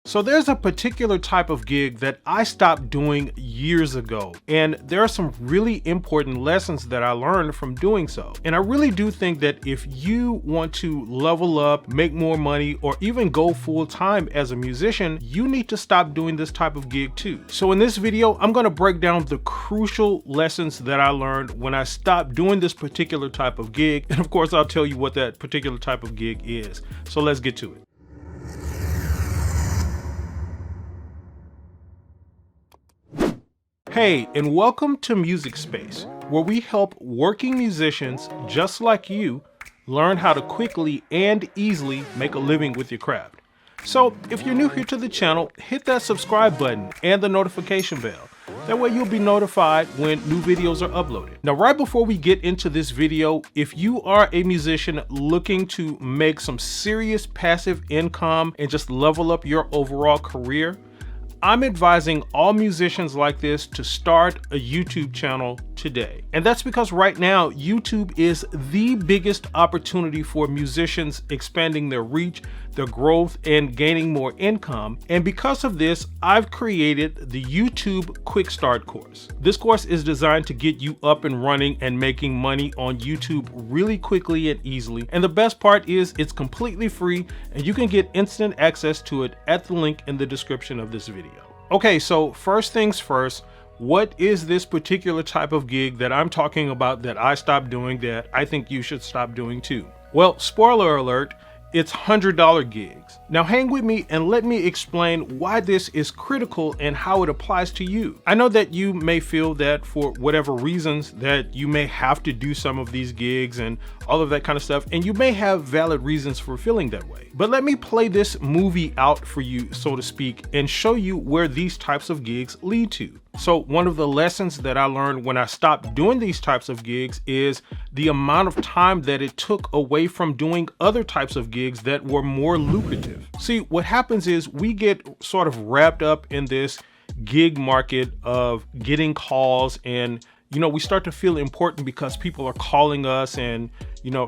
So there's a particular type of gig that I stopped doing years ago, and there are some really important lessons that I learned from doing so. And I really do think that if you want to level up, make more money, or even go full time as a musician, you need to stop doing this type of gig too. So in this video, I'm going to break down the crucial lessons that I learned when I stopped doing this particular type of gig. And of course, I'll tell you what that particular type of gig is. So let's get to it. Hey, and welcome to Music Space, where we help working musicians just like you learn how to quickly and easily make a living with your craft. So if you're new here to the channel, hit that subscribe button and the notification bell. That way you'll be notified when new videos are uploaded. Now, right before we get into this video, if you are a musician looking to make some serious passive income and just level up your overall career, I'm advising all musicians like this to start a YouTube channel today. And that's because right now, YouTube is the biggest opportunity for musicians expanding their reach, their growth, and gaining more income. And because of this, I've created the YouTube QuickStart course. This course is designed to get you up and running and making money on YouTube really quickly and easily. And the best part is it's completely free and you can get instant access to it at the link in the description of this video. Okay, so first things first, what is this particular type of gig that I'm talking about that I stopped doing that I think you should stop doing too? Well, spoiler alert, it's $100 gigs. Now hang with me and let me explain why this is critical and how it applies to you. I know that you may feel that for whatever reasons that you may have to do some of these gigs and all of that kind of stuff, and you may have valid reasons for feeling that way. But let me play this movie out for you, so to speak, and show you where these types of gigs lead to. So one of the lessons that I learned when I stopped doing these types of gigs is the amount of time that it took away from doing other types of gigs that were more lucrative. See, what happens is we get sort of wrapped up in this gig market of getting calls, and we start to feel important because people are calling us and,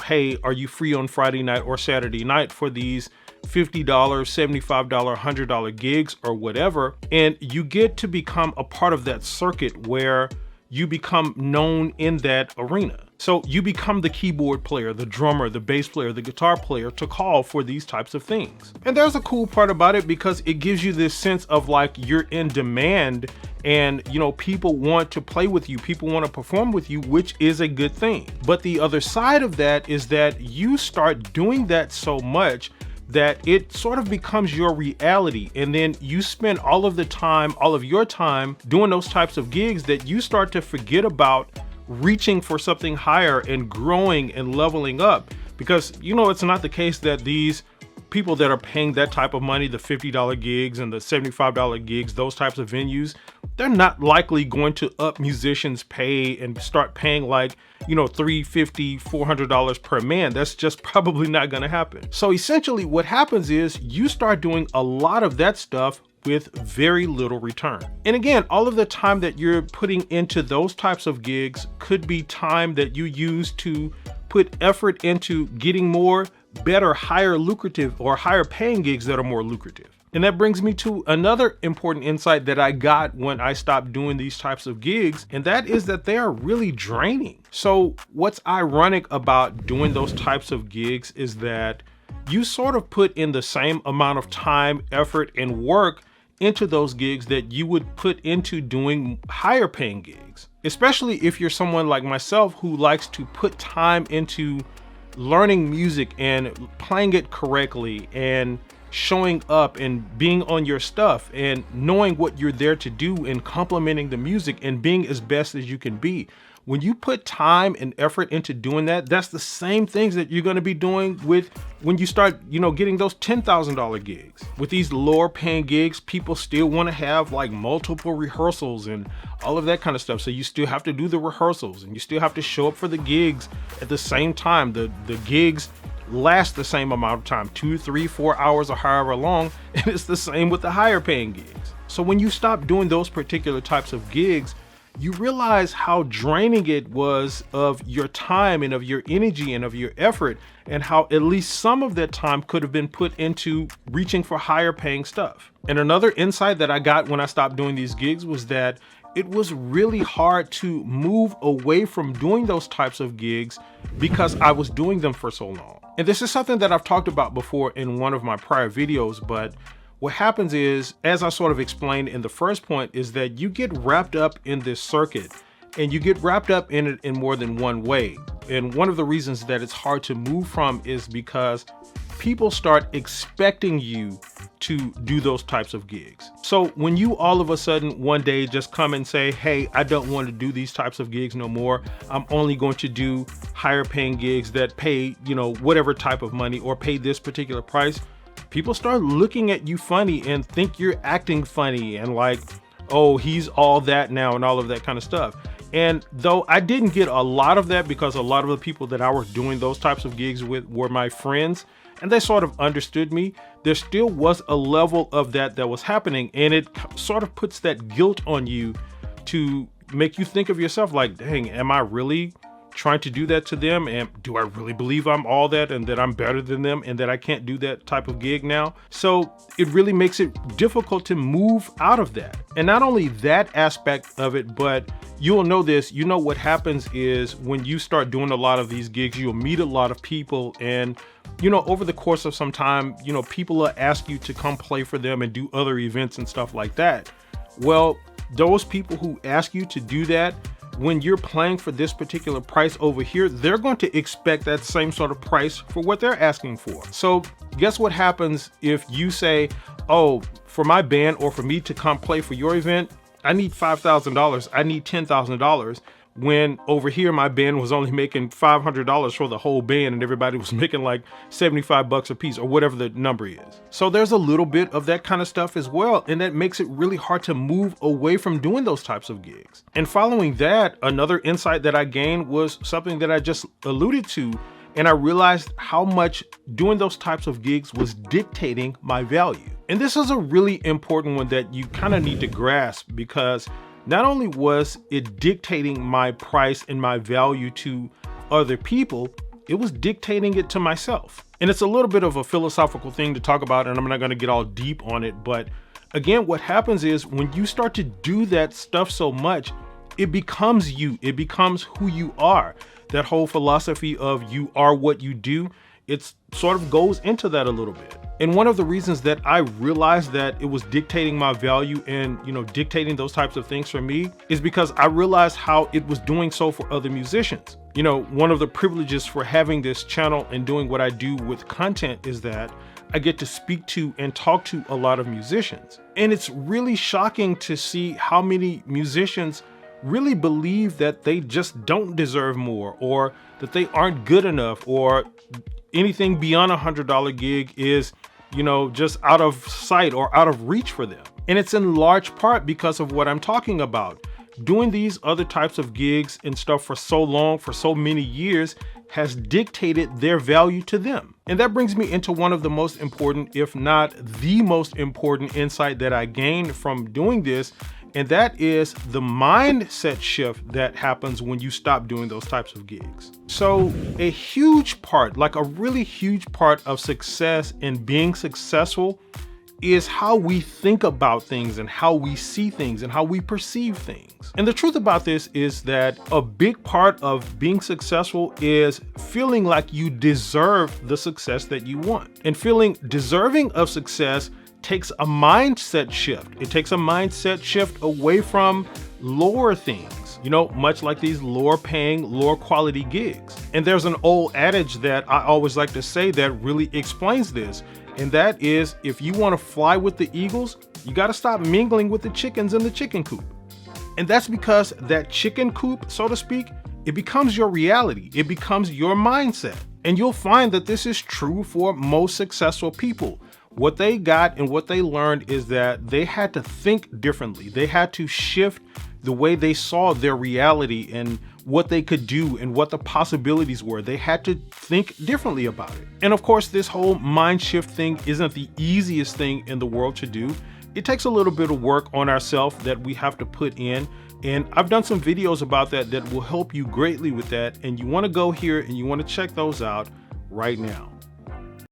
hey, are you free on Friday night or Saturday night for these $50, $75, $100 gigs or whatever. And you get to become a part of that circuit where you become known in that arena. So you become the keyboard player, the drummer, the bass player, the guitar player to call for these types of things. And there's a cool part about it because it gives you this sense of like you're in demand and people want to play with you, people want to perform with you, which is a good thing. But the other side of that is that you start doing that so much that it sort of becomes your reality. And then you spend all of your time doing those types of gigs that you start to forget about reaching for something higher and growing and leveling up. Because it's not the case that these people that are paying that type of money, the $50 gigs and the $75 gigs, those types of venues, they're not likely going to up musicians' pay and start paying like, $350, $400 per man. That's just probably not going to happen. So essentially what happens is you start doing a lot of that stuff with very little return. And again, all of the time that you're putting into those types of gigs could be time that you use to put effort into getting more, better, higher lucrative or higher paying gigs that are more lucrative. And that brings me to another important insight that I got when I stopped doing these types of gigs, and that is that they are really draining. So what's ironic about doing those types of gigs is that you sort of put in the same amount of time, effort, and work into those gigs that you would put into doing higher paying gigs. Especially if you're someone like myself who likes to put time into learning music and playing it correctly and showing up and being on your stuff and knowing what you're there to do and complementing the music and being as best as you can be. When you put time and effort into doing that, that's the same things that you're going to be doing with when you start, getting those $10,000 gigs. With these lower paying gigs, people still want to have like multiple rehearsals and all of that kind of stuff. So you still have to do the rehearsals and you still have to show up for the gigs at the same time. The gigs last the same amount of time, 2, 3, 4 hours or however long. And it's the same with the higher paying gigs. So when you stop doing those particular types of gigs, you realize how draining it was of your time and of your energy and of your effort, and how at least some of that time could have been put into reaching for higher paying stuff. And another insight that I got when I stopped doing these gigs was that it was really hard to move away from doing those types of gigs because I was doing them for so long. And this is something that I've talked about before in one of my prior videos, but what happens is, as I sort of explained in the first point, is that you get wrapped up in this circuit, and you get wrapped up in it in more than one way. And one of the reasons that it's hard to move from is because people start expecting you to do those types of gigs. So when you all of a sudden one day just come and say, hey, I don't want to do these types of gigs no more. I'm only going to do higher paying gigs that pay, whatever type of money or pay this particular price. People start looking at you funny and think you're acting funny and like, oh, he's all that now and all of that kind of stuff. And though I didn't get a lot of that because a lot of the people that I was doing those types of gigs with were my friends and they sort of understood me, there still was a level of that was happening. And it sort of puts that guilt on you to make you think of yourself like, dang, am I really trying to do that to them? And do I really believe I'm all that and that I'm better than them and that I can't do that type of gig now? So it really makes it difficult to move out of that. And not only that aspect of it, but you'll know this, what happens is when you start doing a lot of these gigs, you'll meet a lot of people and over the course of some time, people will ask you to come play for them and do other events and stuff like that. Well, those people who ask you to do that, when you're playing for this particular price over here, they're going to expect that same sort of price for what they're asking for. So guess what happens if you say, oh, for my band or for me to come play for your event, I need $5,000, I need $10,000, when over here my band was only making $500 for the whole band and everybody was making like $75 a piece or whatever the number is. So there's a little bit of that kind of stuff as well, and that makes it really hard to move away from doing those types of gigs. And following that, another insight that I gained was something that I just alluded to, and I realized how much doing those types of gigs was dictating my value. And this is a really important one that you kind of need to grasp, because not only was it dictating my price and my value to other people, it was dictating it to myself. And it's a little bit of a philosophical thing to talk about, and I'm not going to get all deep on it. But again, what happens is when you start to do that stuff so much, it becomes you. It becomes who you are. That whole philosophy of you are what you do, it sort of goes into that a little bit. And one of the reasons that I realized that it was dictating my value and, dictating those types of things for me is because I realized how it was doing so for other musicians. One of the privileges for having this channel and doing what I do with content is that I get to speak to and talk to a lot of musicians. And it's really shocking to see how many musicians really believe that they just don't deserve more, or that they aren't good enough, or anything beyond $100 gig is, just out of sight or out of reach for them. And it's in large part because of what I'm talking about. Doing these other types of gigs and stuff for so long, for so many years, has dictated their value to them. And that brings me into one of the most important, if not the most important insight that I gained from doing this. And that is the mindset shift that happens when you stop doing those types of gigs. So a huge part, like a really huge part of success and being successful is how we think about things and how we see things and how we perceive things. And the truth about this is that a big part of being successful is feeling like you deserve the success that you want. And feeling deserving of success takes a mindset shift. It takes a mindset shift away from lower things, much like these lower paying, lower quality gigs. And there's an old adage that I always like to say that really explains this. And that is, if you want to fly with the eagles, you got to stop mingling with the chickens in the chicken coop. And that's because that chicken coop, so to speak, it becomes your reality. It becomes your mindset. And you'll find that this is true for most successful people. What they got and what they learned is that they had to think differently. They had to shift the way they saw their reality and what they could do and what the possibilities were. They had to think differently about it. And of course, this whole mind shift thing isn't the easiest thing in the world to do. It takes a little bit of work on ourselves that we have to put in And I've done some videos about that will help you greatly with that. And you want to go here and you want to check those out right now.